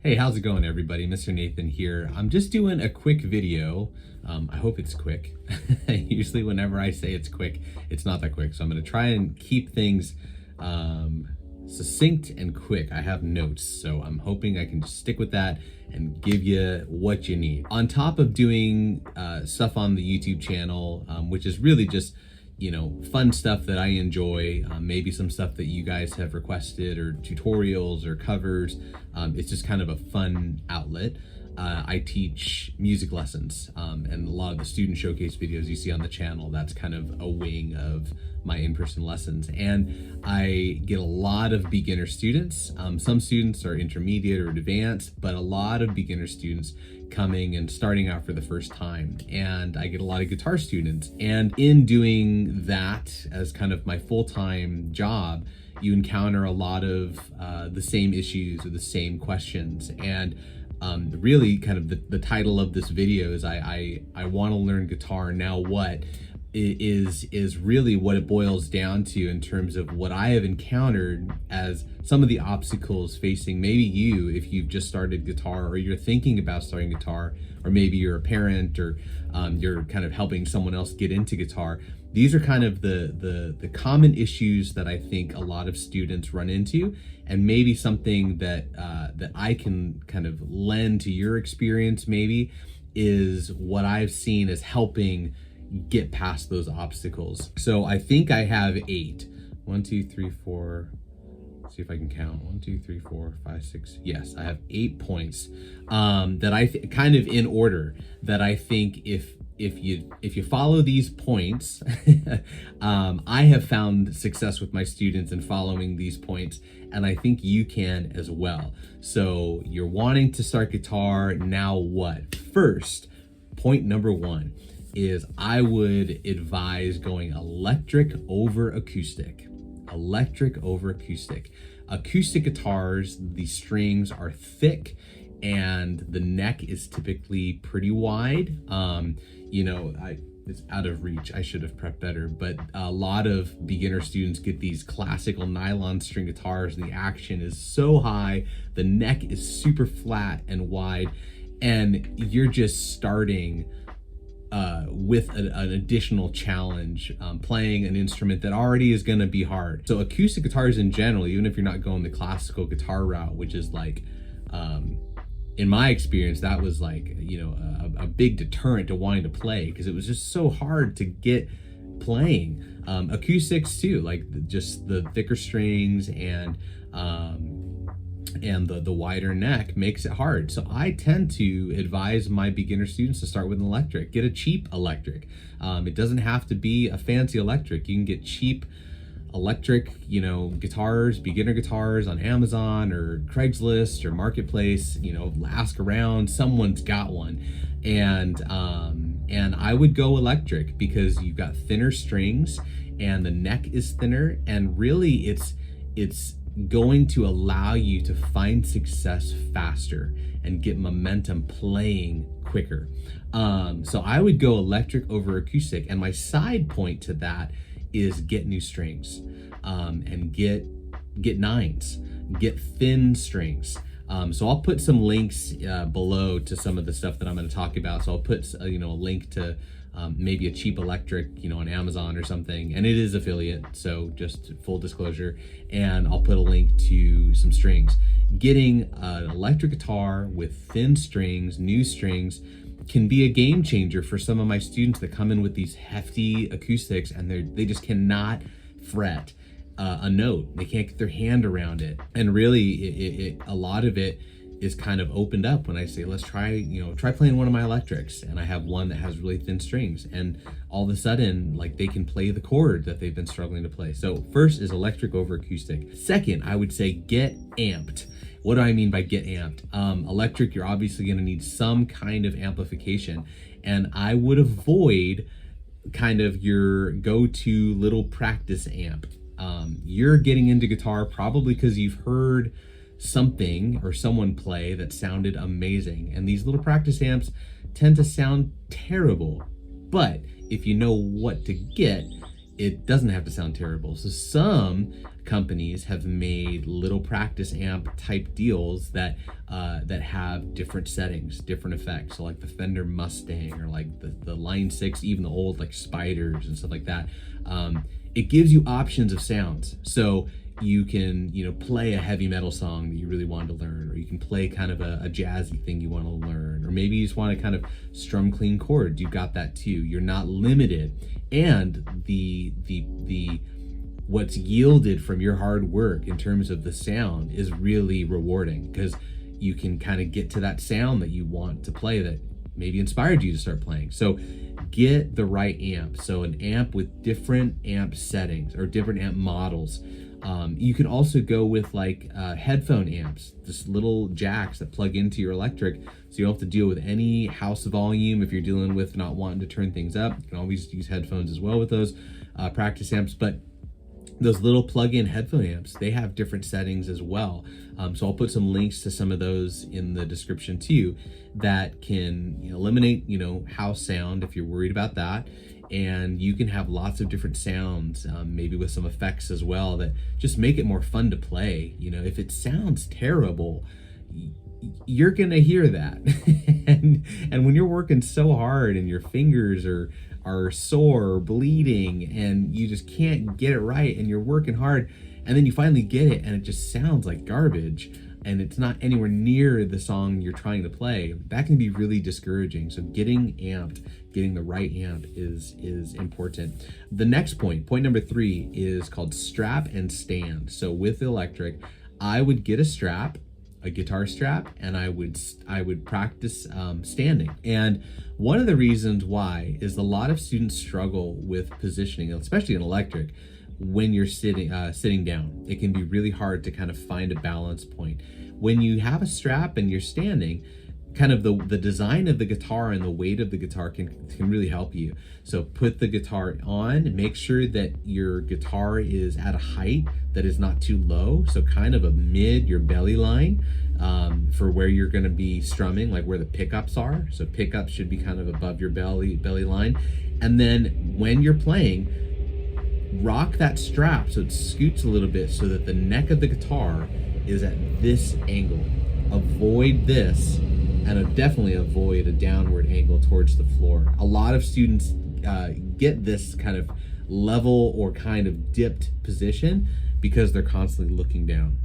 Hey, how's it going, everybody? Mr. Nathan here. I'm just doing a quick video. I hope it's quick. Usually whenever I say it's quick, it's not that quick. So I'm going to try and keep things succinct and quick. I have notes, so I'm hoping I can just stick with that and give you what you need. On top of doing stuff on the YouTube channel, which is really just fun stuff that I enjoy, maybe some stuff that you guys have requested or tutorials or covers. It's just kind of a fun outlet. I teach music lessons, and a lot of the student showcase videos you see on the channel, that's kind of a wing of my in-person lessons. And I get a lot of beginner students. Some students are intermediate or advanced, but a lot of beginner students coming and starting out for the first time. And I get a lot of guitar students. And in doing that as kind of my full-time job, you encounter a lot of the same issues or the same questions. And really kind of the title of this video is I want to learn guitar, now what? Is really what it boils down to in terms of what I have encountered as some of the obstacles facing maybe you if you've just started guitar, or you're thinking about starting guitar, or maybe you're a parent, or you're kind of helping someone else get into guitar. These are kind of the common issues that I think a lot of students run into, and maybe something that that I can kind of lend to your experience maybe is what I've seen as helping get past those obstacles. So I think I have 8. 1, 2, 3, 4. Let's see if I can count. 1, 2, 3, 4, 5, 6. Yes, I have 8 points that I kind of in order that I think if you follow these points, I have found success with my students in following these points, and I think you can as well. So you're wanting to start guitar, now what? First, point number 1 is I would advise going electric over acoustic. Electric over acoustic. Acoustic guitars, the strings are thick and the neck is typically pretty wide. It's out of reach. I should have prepped better, but a lot of beginner students get these classical nylon string guitars and the action is so high, the neck is super flat and wide, and you're just starting with an additional challenge, playing an instrument that already is going to be hard. So acoustic guitars in general, even if you're not going the classical guitar route, which is like, in my experience, that was like, a big deterrent to wanting to play, because it was just so hard to get playing. Acoustics too, like just the thicker strings and the wider neck makes it hard. So I tend to advise my beginner students to start with an electric. Get a cheap electric. It doesn't have to be a fancy electric. You can get cheap electric, guitars, beginner guitars on Amazon or Craigslist or Marketplace. Ask around, someone's got one. And I would go electric because you've got thinner strings and the neck is thinner, and really it's going to allow you to find success faster and get momentum playing quicker. So I would go electric over acoustic, and my side point to that is get new strings, and get nines, get thin strings. So I'll put some links below to some of the stuff that I'm going to talk about. So I'll put a link to maybe a cheap electric, on Amazon or something, and it is affiliate, so just full disclosure. And I'll put a link to some strings. Getting an electric guitar with thin strings, new strings, can be a game changer for some of my students that come in with these hefty acoustics and they just cannot fret a note. They can't get their hand around it. And really, a lot of it is kind of opened up when I say, let's try playing one of my electrics. And I have one that has really thin strings, and all of a sudden, like, they can play the chord that they've been struggling to play. So first is electric over acoustic. Second, I would say get amped. What do I mean by get amped? Electric, you're obviously going to need some kind of amplification, and I would avoid kind of your go-to little practice amp. You're getting into guitar probably because you've heard something or someone play that sounded amazing, and these little practice amps tend to sound terrible. But if you know what to get, it doesn't have to sound terrible. So some companies have made little practice amp type deals that have different settings, different effects. So like the Fender Mustang, or like the Line 6, even the old like Spiders and stuff like that. It gives you options of sounds. So you can, play a heavy metal song that you really want to learn, or you can play kind of a jazzy thing you want to learn, or maybe you just want to kind of strum clean chords. You've got that too. You're not limited. And the what's yielded from your hard work in terms of the sound is really rewarding, because you can kind of get to that sound that you want to play, that maybe inspired you to start playing. So get the right amp. So an amp with different amp settings or different amp models. You can also go with like headphone amps, just little jacks that plug into your electric, so you don't have to deal with any house volume if you're dealing with not wanting to turn things up. You can always use headphones as well with those practice amps. But those little plug-in headphone amps, they have different settings as well. So I'll put some links to some of those in the description too, that can eliminate house sound if you're worried about that. And you can have lots of different sounds, maybe with some effects as well, that just make it more fun to play. If it sounds terrible, you're gonna hear that. and when you're working so hard and your fingers are sore or bleeding and you just can't get it right, and you're working hard, and then you finally get it and it just sounds like garbage, and it's not anywhere near the song you're trying to play, that can be really discouraging. So getting amped, getting the right amp is important. The next point number 3, is called strap and stand. So with the electric, I would get a strap, a guitar strap, and I would practice standing. And one of the reasons why is a lot of students struggle with positioning, especially in electric. When you're sitting down, it can be really hard to kind of find a balance point. When you have a strap and you're standing, kind of the design of the guitar and the weight of the guitar can really help you. So put the guitar on, make sure that your guitar is at a height that is not too low, so kind of a mid your belly line, for where you're going to be strumming, like where the pickups are. So pickups should be kind of above your belly line. And then when you're playing, rock that strap so it scoots a little bit, so that the neck of the guitar is at this angle. Avoid this, and definitely avoid a downward angle towards the floor. A lot of students get this kind of level or kind of dipped position because they're constantly looking down.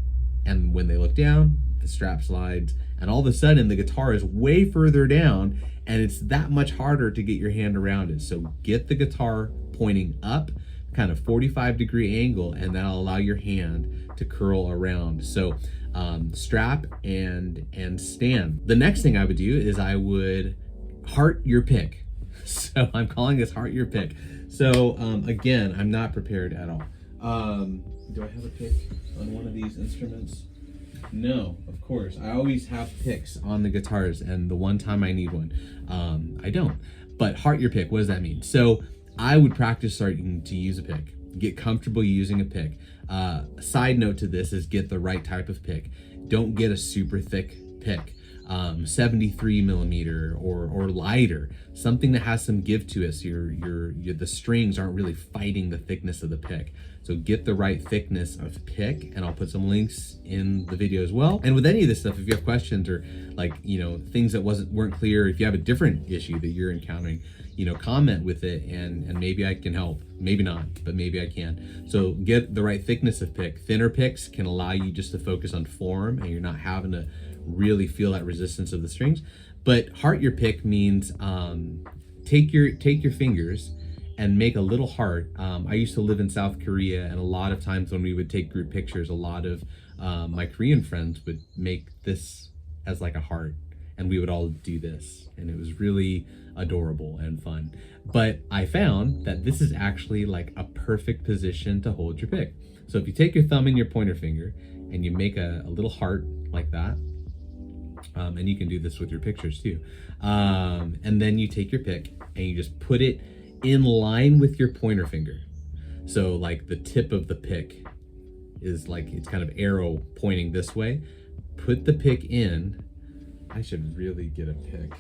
And when they look down, the strap slides, and all of a sudden the guitar is way further down, and it's that much harder to get your hand around it. So get the guitar pointing up, kind of 45-degree angle, and that'll allow your hand to curl around. So strap and stand. The next thing I would do is I would heart your pick. So I'm calling this heart your pick. So again, I'm not prepared at all. Do I have a pick on one of these instruments? No, of course. I always have picks on the guitars, and the one time I need one, I don't. But heart your pick, what does that mean? So I would practice starting to use a pick. Get comfortable using a pick. Side note to this is get the right type of pick. Don't get a super thick pick. 73 millimeter or lighter, something that has some give to it, so the strings aren't really fighting the thickness of the pick. So get the right thickness of pick, and I'll put some links in the video as well. And with any of this stuff, if you have questions or things that weren't clear, if you have a different issue that you're encountering, comment with it, and maybe I can help. Maybe not, but maybe I can. So get the right thickness of pick. Thinner picks can allow you just to focus on form, and you're not having to really feel that resistance of the strings. But heart your pick means take your fingers and make a little heart. I used to live in South Korea, and a lot of times when we would take group pictures, a lot of my Korean friends would make this as like a heart, and we would all do this, and it was really adorable and fun. But I found that this is actually like a perfect position to hold your pick. So if you take your thumb and your pointer finger and you make a little heart like that, and you can do this with your pictures too, and then you take your pick and you just put it in line with your pointer finger. So like the tip of the pick is like, it's kind of arrow pointing this way. Put the pick in. I should really get a pick.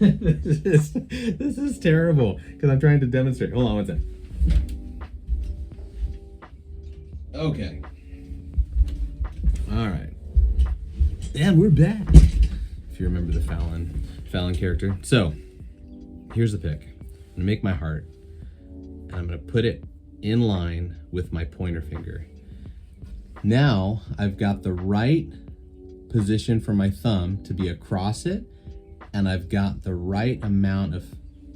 This is terrible because I'm trying to demonstrate. Hold on one second. Okay. All right. And we're back. If you remember the Fallon character. So, here's the pick. I'm gonna make my heart, and I'm gonna put it in line with my pointer finger. Now, I've got the right position for my thumb to be across it, and I've got the right amount of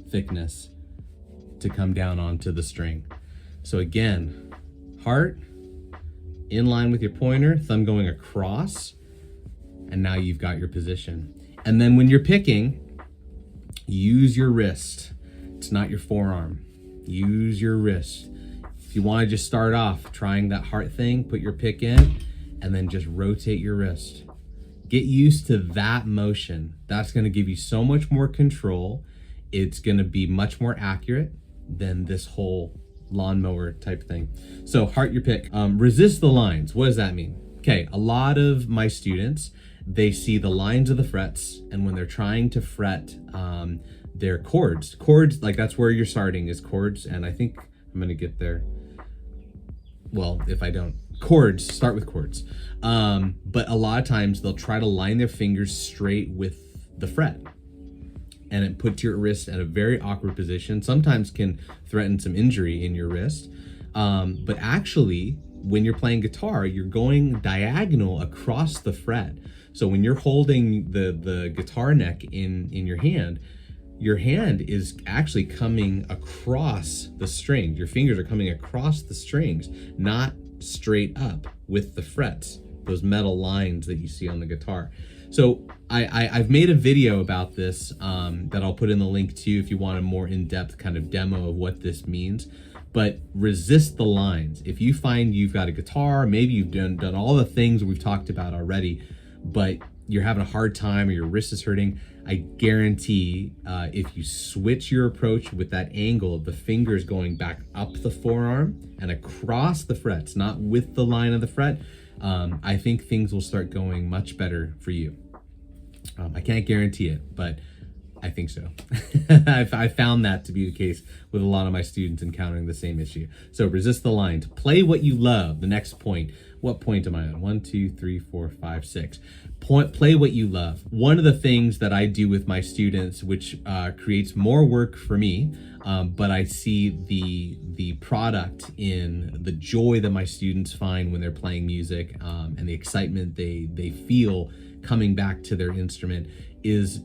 thickness to come down onto the string. So again, heart in line with your pointer, thumb going across, and now you've got your position. And then when you're picking, use your wrist. It's not your forearm. Use your wrist. If you want to just start off trying that heart thing, put your pick in and then just rotate your wrist. Get used to that motion. That's going to give you so much more control. It's going to be much more accurate than this whole lawnmower type thing. So heart your pick. Resist the lines. What does that mean? Okay, a lot of my students, they see the lines of the frets, and when they're trying to fret their chords, like that's where you're starting is chords, and I think I'm gonna get there. Well, if I don't, chords, start with chords. But a lot of times they'll try to line their fingers straight with the fret, and it puts your wrist at a very awkward position. Sometimes can threaten some injury in your wrist. But actually, when you're playing guitar, you're going diagonal across the fret. So when you're holding the guitar neck in your hand is actually coming across the strings. Your fingers are coming across the strings, not straight up with the frets, those metal lines that you see on the guitar. So I've made a video about this that I'll put in the link to if you want a more in-depth kind of demo of what this means. But resist the lines. If you find you've got a guitar, maybe you've done all the things we've talked about already, but you're having a hard time or your wrist is hurting, I guarantee if you switch your approach with that angle of the fingers going back up the forearm and across the frets, not with the line of the fret, I think things will start going much better for you. I can't guarantee it, but I think so. I found that to be the case with a lot of my students encountering the same issue. So resist the lines. Play what you love. The next point. What point am I on? 1, 2, 3, 4, 5, 6. Play what you love. One of the things that I do with my students, which creates more work for me, but I see the product in the joy that my students find when they're playing music, and the excitement they feel coming back to their instrument is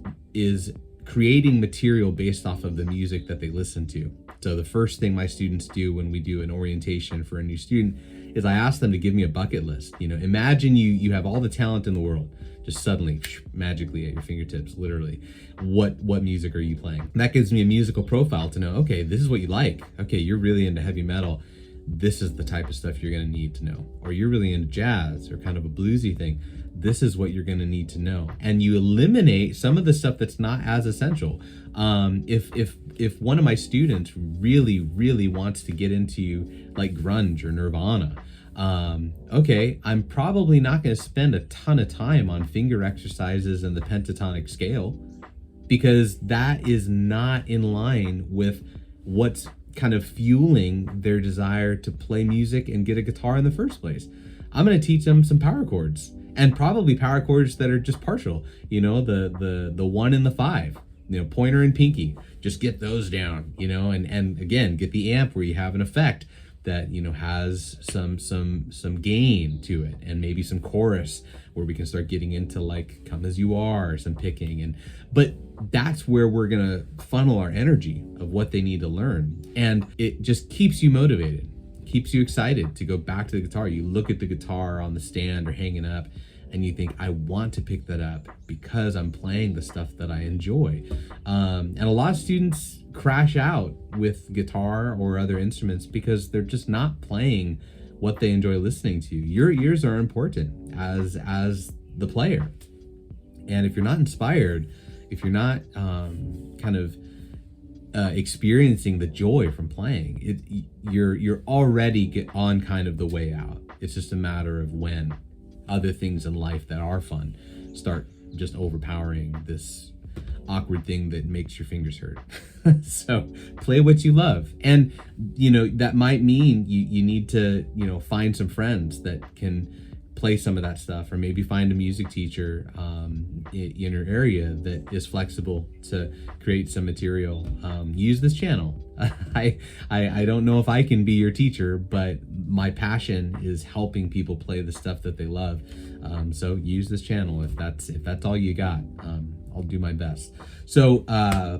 creating material based off of the music that they listen to. So the first thing my students do when we do an orientation for a new student is I ask them to give me a bucket list. You know, imagine you have all the talent in the world, just suddenly magically at your fingertips, literally. What music are you playing? And that gives me a musical profile to know, okay, this is what you like. Okay, you're really into heavy metal. This is the type of stuff you're gonna need to know. Or you're really into jazz or kind of a bluesy thing. This is what you're gonna need to know. And you eliminate some of the stuff that's not as essential. If one of my students really wants to get into like grunge or Nirvana, okay, I'm probably not gonna spend a ton of time on finger exercises and the pentatonic scale, because that is not in line with what's kind of fueling their desire to play music and get a guitar in the first place. I'm going to teach them some power chords, and probably power chords that are just partial, you know, the 1 and the 5, you know, pointer and pinky, just get those down, you know, and again, get the amp where you have an effect that, you know, has some gain to it, and maybe some chorus where we can start getting into like Come As You Are, some picking, but that's where we're gonna funnel our energy of what they need to learn. And it just keeps you motivated, keeps you excited to go back to the guitar. You look at the guitar on the stand or hanging up and you think, I want to pick that up because I'm playing the stuff that I enjoy. And a lot of students crash out with guitar or other instruments because they're just not playing what they enjoy listening to. Your ears are important as the player. And if you're not inspired, if you're not experiencing the joy from playing, you're already on kind of the way out. It's just a matter of when other things in life that are fun start just overpowering this awkward thing that makes your fingers hurt. So play what you love. And, that might mean you need to, find some friends that can play some of that stuff, or maybe find a music teacher in your area that is flexible to create some material. Use this channel. I don't know if I can be your teacher, but my passion is helping people play the stuff that they love. So use this channel if that's all you got. I'll do my best. So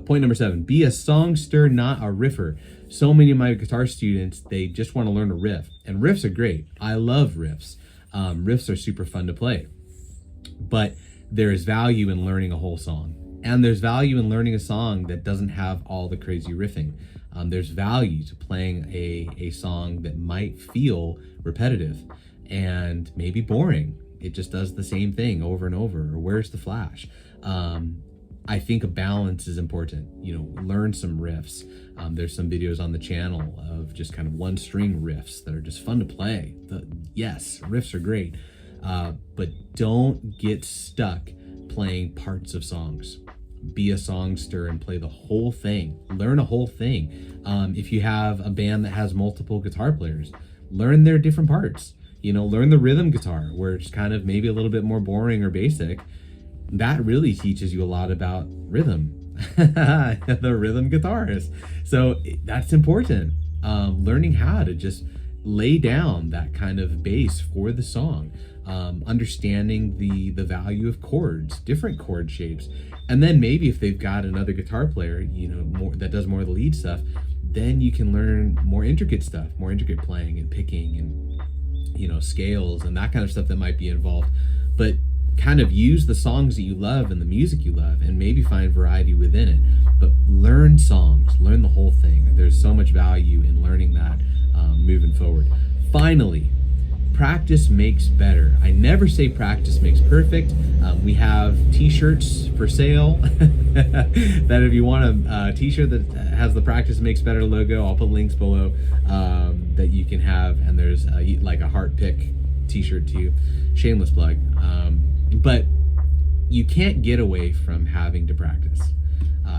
point number 7, be a songster, not a riffer. So many of my guitar students, they just want to learn a riff, and riffs are great. I love riffs. Riffs are super fun to play, but there is value in learning a whole song, and there's value in learning a song that doesn't have all the crazy riffing. There's value to playing a song that might feel repetitive and maybe boring. It just does the same thing over and over, or where's the flash? I think a balance is important. Learn some riffs. There's some videos on the channel of just kind of one string riffs that are just fun to play. Yes, riffs are great, but don't get stuck playing parts of songs. Be a songster and play the whole thing. Learn a whole thing. If you have a band that has multiple guitar players, learn their different parts. Learn the rhythm guitar, where it's kind of maybe a little bit more boring or basic. That really teaches you a lot about rhythm. The rhythm guitarist. So that's important. Learning how to just lay down that kind of bass for the song. Understanding the value of chords, different chord shapes. And then maybe if they've got another guitar player, more that does more of the lead stuff, then you can learn more intricate stuff, more intricate playing and picking and, scales and that kind of stuff that might be involved. But kind of use the songs that you love and the music you love, and maybe find variety within it. But learn songs, learn the whole thing. There's so much value in learning that moving forward. Finally, practice makes better. I never say practice makes perfect. We have t-shirts for sale that if you want a t-shirt that has the practice makes better logo, I'll put links below that you can have. And there's like a heart pick t-shirt too. Shameless plug. But you can't get away from having to practice.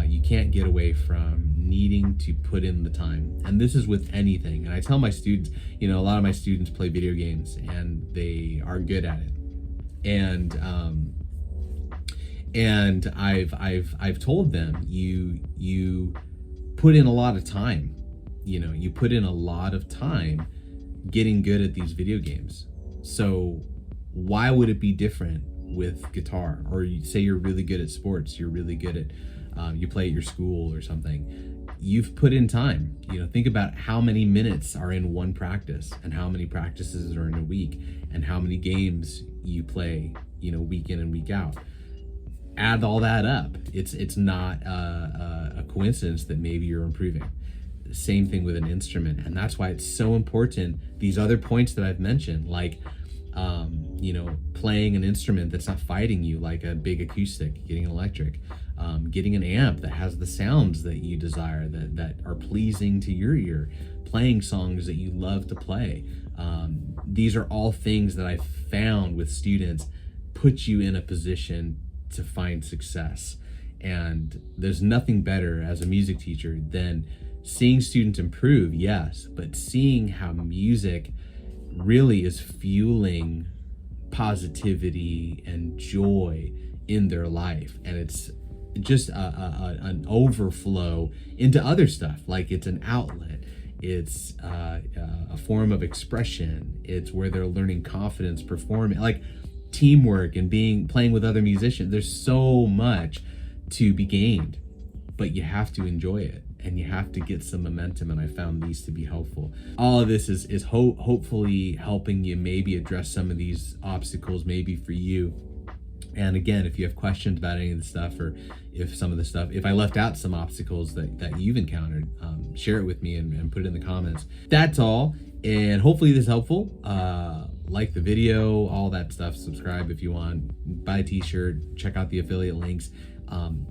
You can't get away from needing to put in the time. And this is with anything. And I tell my students, a lot of my students play video games and they are good at it. And I've told them, you put in a lot of time. You put in a lot of time getting good at these video games. So why would it be different with guitar? Or you say you're really good at sports, you're really good at you play at your school or something. You've put in time. Think about how many minutes are in one practice, and how many practices are in a week, and how many games you play, week in and week out. Add all that up. It's not a coincidence that maybe you're improving. Same thing with an instrument, and that's why it's so important. These other points that I've mentioned, like playing an instrument that's not fighting you, like a big acoustic, getting an electric, getting an amp that has the sounds that you desire, that are pleasing to your ear, playing songs that you love to play. These are all things that I've found with students put you in a position to find success. And there's nothing better as a music teacher than seeing students improve, yes, but seeing how music really is fueling positivity and joy in their life. And it's just an overflow into other stuff. Like, it's an outlet, it's a form of expression, it's where they're learning confidence, performing, like teamwork, and playing with other musicians. There's so much to be gained, but you have to enjoy it. And you have to get some momentum, and I found these to be helpful. All of this is hopefully helping you maybe address some of these obstacles, maybe for you. And again, if you have questions about any of the stuff, or if I left out some obstacles that you've encountered, share it with me and put it in the comments. That's all, and hopefully this is helpful. Like the video, all that stuff. Subscribe if you want. Buy a t-shirt. Check out the affiliate links.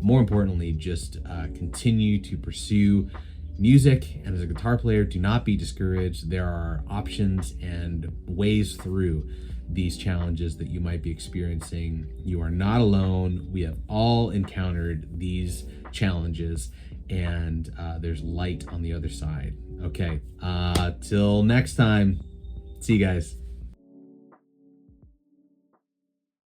More importantly, just continue to pursue music. And as a guitar player, do not be discouraged. There are options and ways through these challenges that you might be experiencing. You are not alone. We have all encountered these challenges, and there's light on the other side. Okay, till next time. See you guys.